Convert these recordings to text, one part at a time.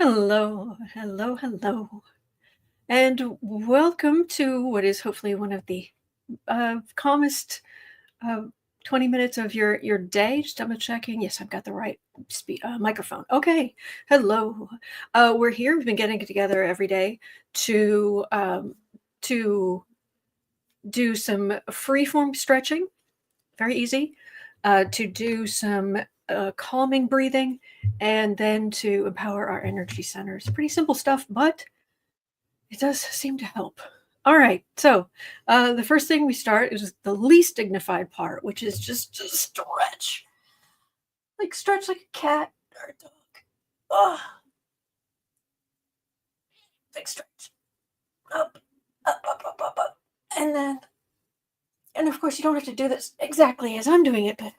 Hello, hello, hello, and welcome to what is hopefully one of the calmest uh, 20 minutes of your day. Just double checking. Yes, I've got the right microphone. Okay, hello. We're here. We've been getting together every day to to do some free form stretching. Very easy. To do some calming breathing, and then to empower our energy centers. Pretty simple stuff, but it does seem to help. All right. So the first thing we start is the least dignified part, which is just to stretch. Like stretch like a cat or a dog. Oh, big stretch. Up, up, up, up, up, up. And of course, you don't have to do this exactly as I'm doing it, but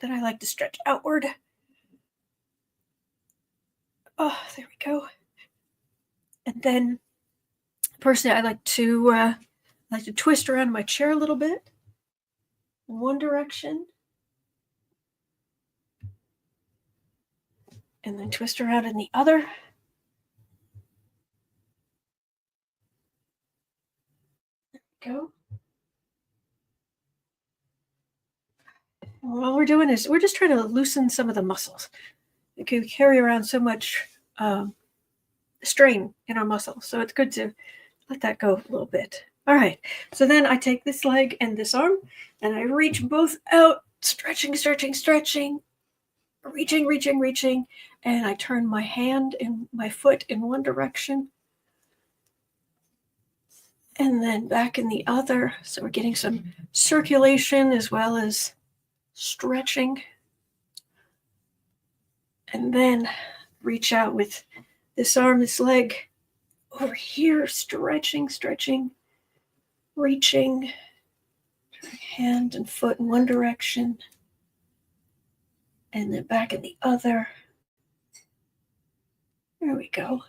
then I like to stretch outward. Oh, there we go. And then personally, I like to twist around my chair a little bit in one direction, and then twist around in the other. Go. And what we're doing is we're just trying to loosen some of the muscles. We can carry around so much strain in our muscles, so it's good to let that go a little bit. All right. So then I take this leg and this arm, and I reach both out, stretching, stretching, stretching, reaching, reaching, reaching, and I turn my hand and my foot in one direction, and then back in the other. So we're getting some circulation as well as stretching. And then reach out with this arm, this leg over here, stretching, stretching, reaching, hand and foot in one direction, and then back in the other. There we go.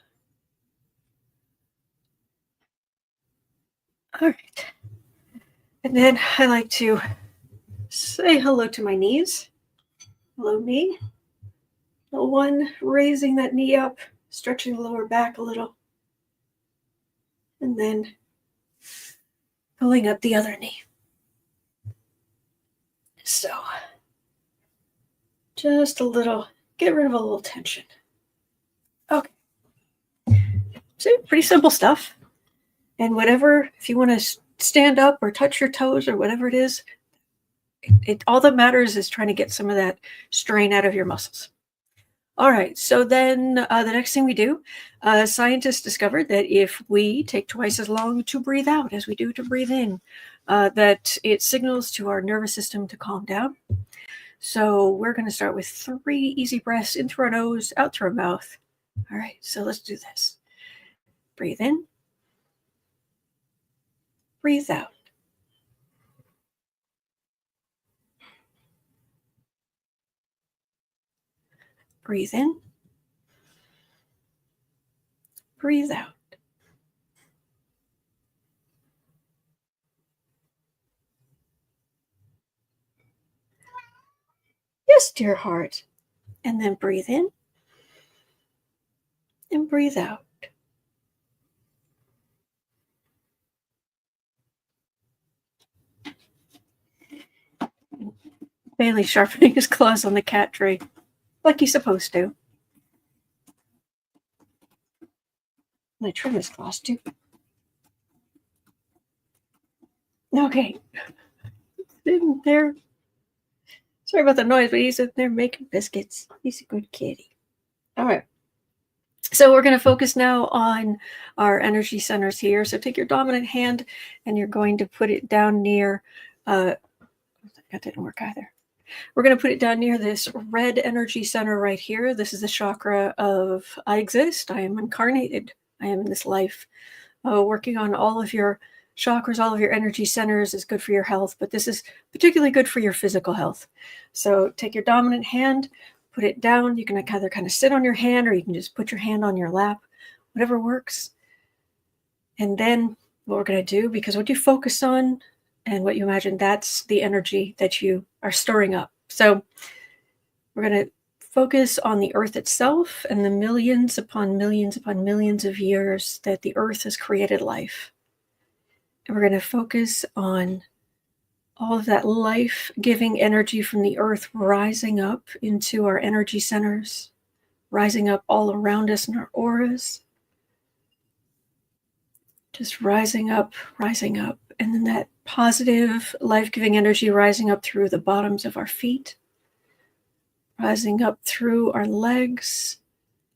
All right. And then I like to say hello to my knees. Hello, knee. The one raising that knee up, stretching the lower back a little, and then pulling up the other knee. So just a little, get rid of a little tension. Okay. So pretty simple stuff. And whatever, if you want to stand up or touch your toes or whatever it is, all that matters is trying to get some of that strain out of your muscles. All right, so then the next thing we do, scientists discovered that if we take twice as long to breathe out as we do to breathe in, that it signals to our nervous system to calm down. So we're going to start with 3 easy breaths in through our nose, out through our mouth. All right, so let's do this. Breathe in. Breathe out. Breathe in. Breathe out. Yes, dear heart. And then breathe in and breathe out. Bailey sharpening his claws on the cat tree, like he's supposed to. And I trim his claws too. Okay. Sitting there. Sorry about the noise, but he's in there making biscuits. He's a good kitty. All right. So we're going to focus now on our energy centers here. So take your dominant hand and you're going to put it down near, that didn't work either. We're going to put it down near this red energy center right here. This is the chakra of I exist. I am incarnated. I am in this life. Working on all of your chakras, all of your energy centers is good for your health, but this is particularly good for your physical health. So take your dominant hand, put it down. You can either kind of sit on your hand or you can just put your hand on your lap, whatever works. And then what we're going to do, because what you focus on and what you imagine, that's the energy that you are storing up. So we're going to focus on the earth itself and the millions upon millions upon millions of years that the earth has created life. And we're going to focus on all of that life-giving energy from the earth rising up into our energy centers, rising up all around us in our auras. Just rising up, and then that positive, life-giving energy rising up through the bottoms of our feet, rising up through our legs,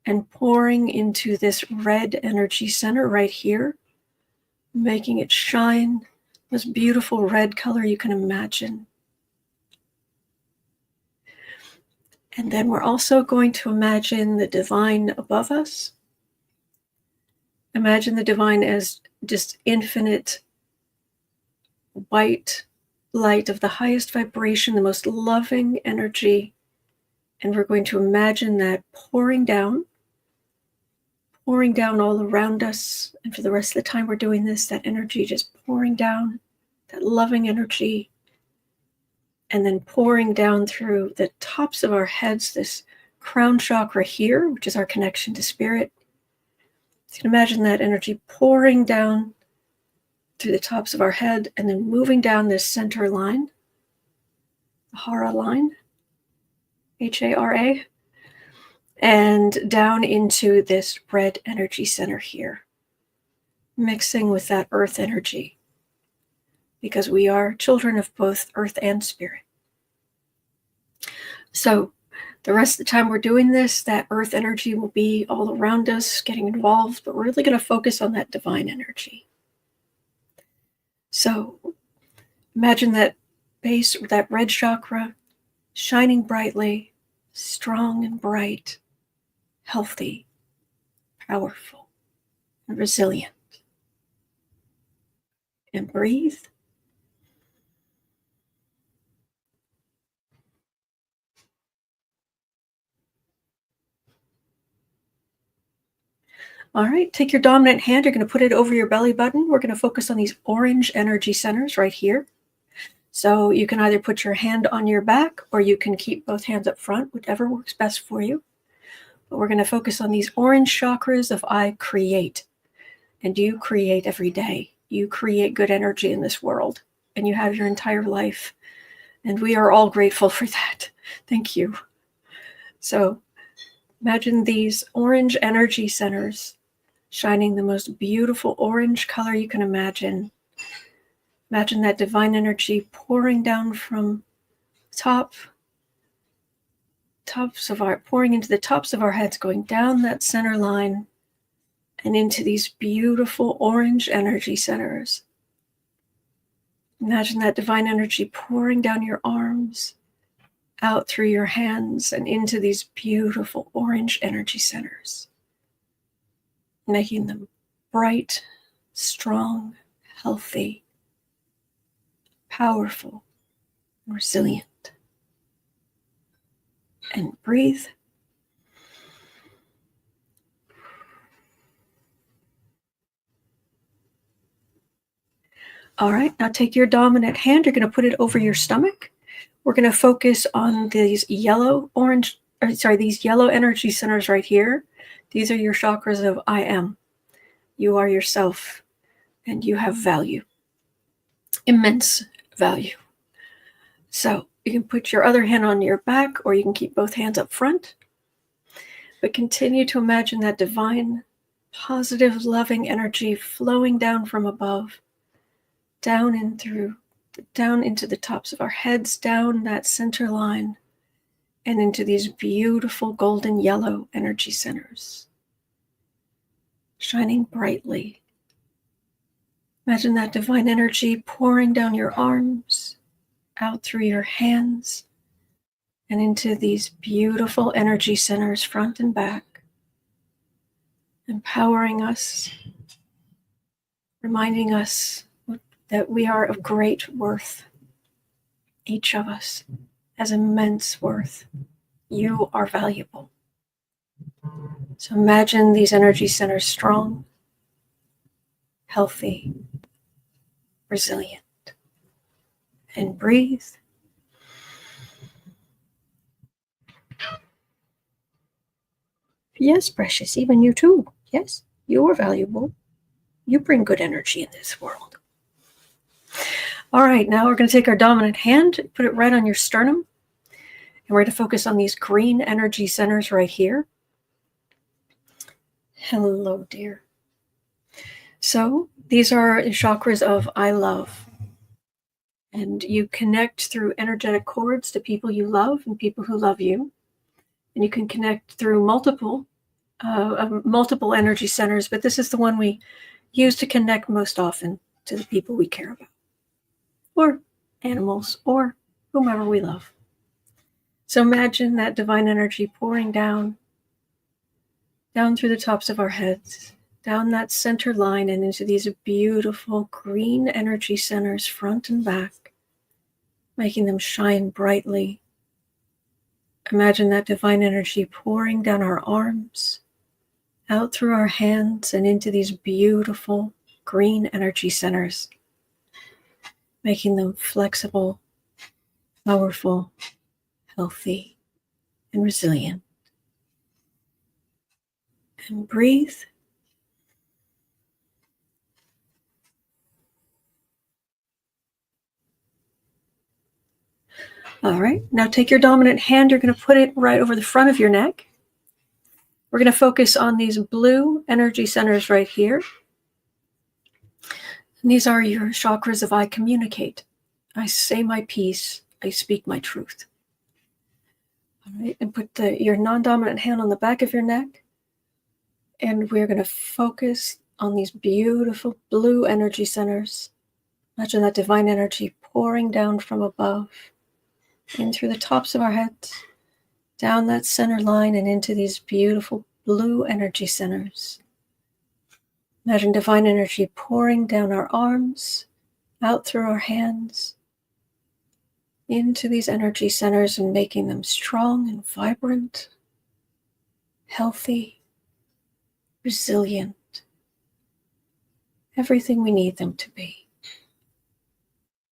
and pouring into this red energy center right here, making it shine, this beautiful red color you can imagine. And then we're also going to imagine the divine above us. Imagine the divine as just infinite white light of the highest vibration, the most loving energy. And we're going to imagine that pouring down all around us. And for the rest of the time we're doing this, that energy just pouring down, that loving energy, and then pouring down through the tops of our heads, this crown chakra here, which is our connection to spirit. You can imagine that energy pouring down through the tops of our head and then moving down this center line, the Hara line, Hara, and down into this red energy center here, mixing with that earth energy, because we are children of both earth and spirit. So the rest of the time we're doing this, that earth energy will be all around us, getting involved, but we're really going to focus on that divine energy. So imagine that base, that red chakra, shining brightly, strong and bright, healthy, powerful, and resilient. And breathe. All right, take your dominant hand. You're going to put it over your belly button. We're going to focus on these orange energy centers right here. So you can either put your hand on your back or you can keep both hands up front, whichever works best for you. But we're going to focus on these orange chakras of I create. And you create every day. You create good energy in this world. And you have your entire life. And we are all grateful for that. Thank you. So imagine these orange energy centers shining the most beautiful orange color you can imagine. Imagine that divine energy pouring down from pouring into the tops of our heads, going down that center line and into these beautiful orange energy centers. Imagine that divine energy pouring down your arms, out through your hands, and into these beautiful orange energy centers, making them bright, strong, healthy, powerful, resilient. And breathe. All right, now take your dominant hand. You're going to put it over your stomach. We're going to focus on these yellow energy centers right here. These are your chakras of I am. You are yourself, and you have value, immense value. So you can put your other hand on your back, or you can keep both hands up front. But continue to imagine that divine, positive, loving energy flowing down from above, down into the tops of our heads, down that center line, and into these beautiful golden yellow energy centers, shining brightly. Imagine that divine energy pouring down your arms, out through your hands, and into these beautiful energy centers, front and back, empowering us, reminding us that we are of great worth. Each of us has immense worth. You are valuable. So imagine these energy centers strong, healthy, resilient. And breathe. Yes, precious, even you too. Yes, you are valuable. You bring good energy in this world. All right, now we're going to take our dominant hand, put it right on your sternum, and we're going to focus on these green energy centers right here. Hello, dear. So these are chakras of I love. And you connect through energetic cords to people you love and people who love you. And you can connect through multiple energy centers, but this is the one we use to connect most often to the people we care about, or animals, or whomever we love. So imagine that divine energy pouring down through the tops of our heads, down that center line and into these beautiful green energy centers front and back, making them shine brightly. Imagine that divine energy pouring down our arms, out through our hands and into these beautiful green energy centers, making them flexible, powerful, healthy, and resilient. And breathe. All right, now take your dominant hand. You're going to put it right over the front of your neck. We're going to focus on these blue energy centers right here. And these are your chakras of I communicate. I say my piece. I speak my truth. All right, and put your non-dominant hand on the back of your neck. And we're going to focus on these beautiful blue energy centers. Imagine that divine energy pouring down from above, in through the tops of our heads, down that center line and into these beautiful blue energy centers. Imagine divine energy pouring down our arms, out through our hands, into these energy centers and making them strong and vibrant, healthy, resilient, everything we need them to be.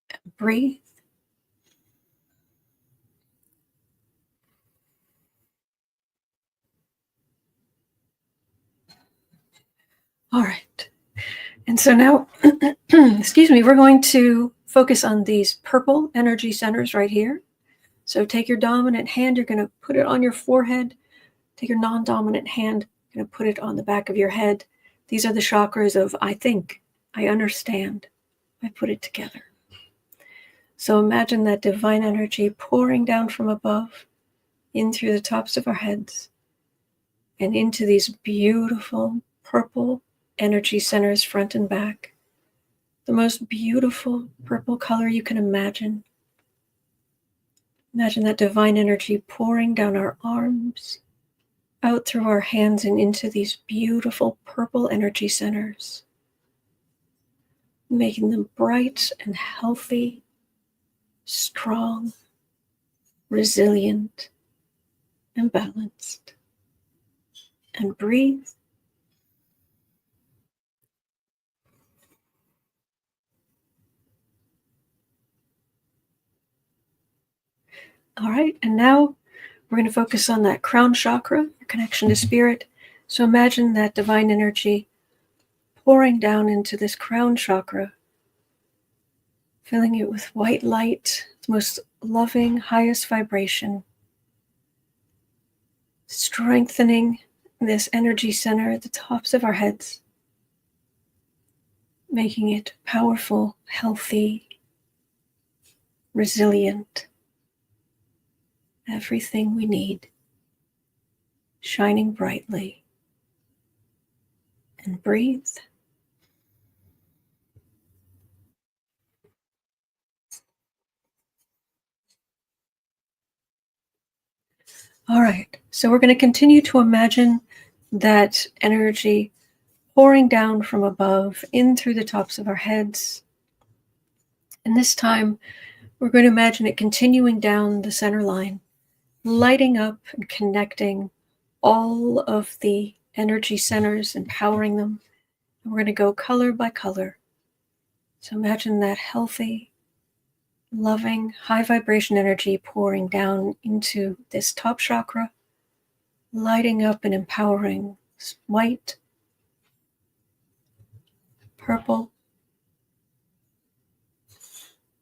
And breathe. All right. And so now, excuse me, we're going to focus on these purple energy centers right here. So take your dominant hand, you're going to put it on your forehead. Take your non-dominant hand, you're going to put it on the back of your head. These are the chakras of I think, I understand, I put it together. So imagine that divine energy pouring down from above, in through the tops of our heads, and into these beautiful purple energy centers front and back. The most beautiful purple color you can imagine. Imagine that divine energy pouring down our arms, out through our hands and into these beautiful purple energy centers, making them bright and healthy, strong, resilient, and balanced. And breathe. All right, and now we're going to focus on that crown chakra, your connection to spirit. So imagine that divine energy pouring down into this crown chakra, filling it with white light, the most loving, highest vibration, strengthening this energy center at the tops of our heads, making it powerful, healthy, resilient, everything we need, shining brightly. And breathe. All right, so we're going to continue to imagine that energy pouring down from above in through the tops of our heads. And this time, we're going to imagine it continuing down the center line, lighting up and connecting all of the energy centers, empowering them. And we're going to go color by color. So imagine that healthy, loving, high vibration energy pouring down into this top chakra, lighting up and empowering white, purple,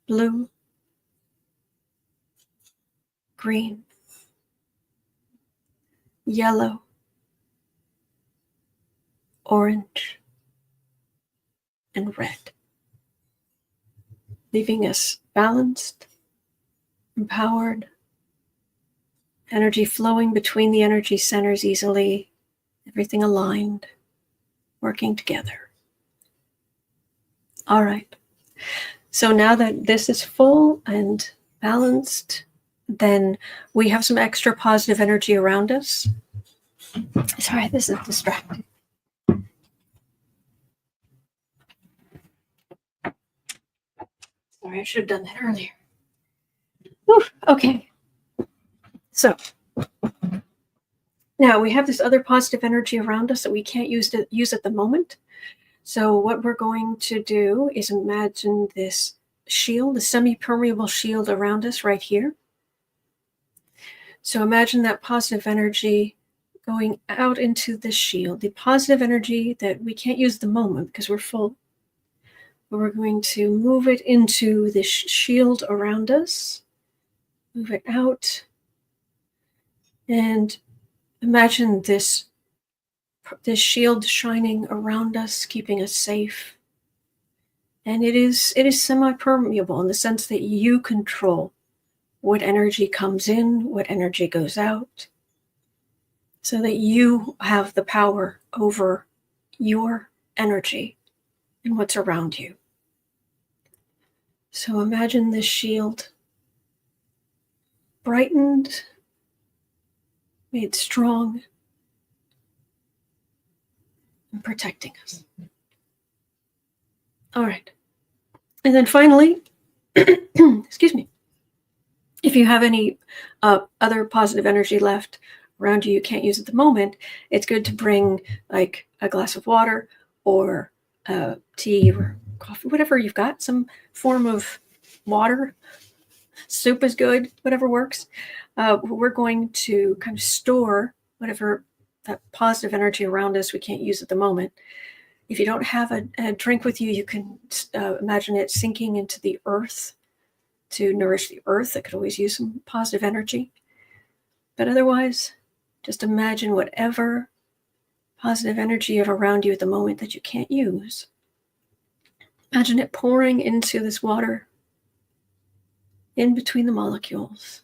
blue, green, yellow, orange, and red, leaving us balanced, empowered, energy flowing between the energy centers easily, everything aligned, working together. All right. So now that this is full and balanced, then we have some extra positive energy around us. Sorry, this is distracting. Sorry, I should have done that earlier. Whew, okay. So now we have this other positive energy around us that we can't use at the moment. So what we're going to do is imagine this shield, the semi-permeable shield around us right here. So imagine that positive energy going out into this shield, the positive energy that we can't use at the moment because we're full. But we're going to move it into this shield around us, move it out, and imagine this shield shining around us, keeping us safe. And it is semi-permeable in the sense that you control what energy comes in, what energy goes out, so that you have the power over your energy and what's around you. So imagine this shield brightened, made strong, and protecting us. All right. And then finally, excuse me, if you have any other positive energy left around you can't use at the moment, it's good to bring like a glass of water or tea or coffee, whatever you've got, some form of water. Soup is good, whatever works. We're going to kind of store whatever that positive energy around us we can't use at the moment. If you don't have a drink with you, you can imagine it sinking into the earth to nourish the earth. That could always use some positive energy. But otherwise, just imagine whatever positive energy you have around you at the moment that you can't use. Imagine it pouring into this water, in between the molecules.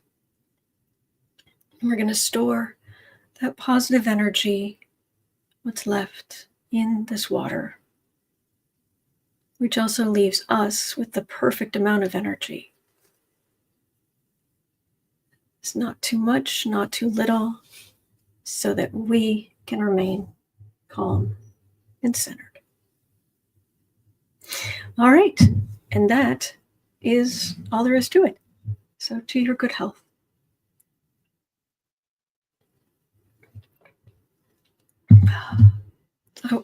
And we're going to store that positive energy, what's left, in this water, which also leaves us with the perfect amount of energy. It's not too much, not too little, so that we can remain calm and centered. All right, and that is all there is to it. So to your good health.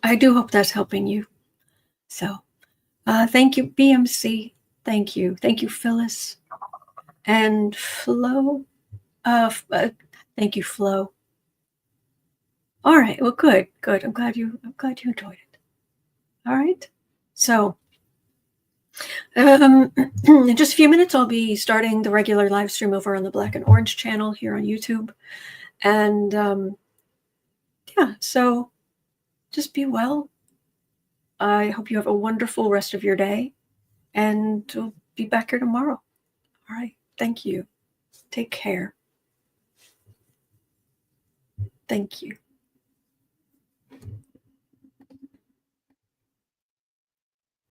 I do hope that's helping you. So thank you, BMC. Thank you. Thank you, Phyllis. And Flo. Thank you, Flo. All right. Well, good. I'm glad you enjoyed it. All right. So in just a few minutes, I'll be starting the regular live stream over on the Black and Orange channel here on YouTube. And yeah, so just be well. I hope you have a wonderful rest of your day, and we'll be back here tomorrow. All right. Thank you. Take care. Thank you.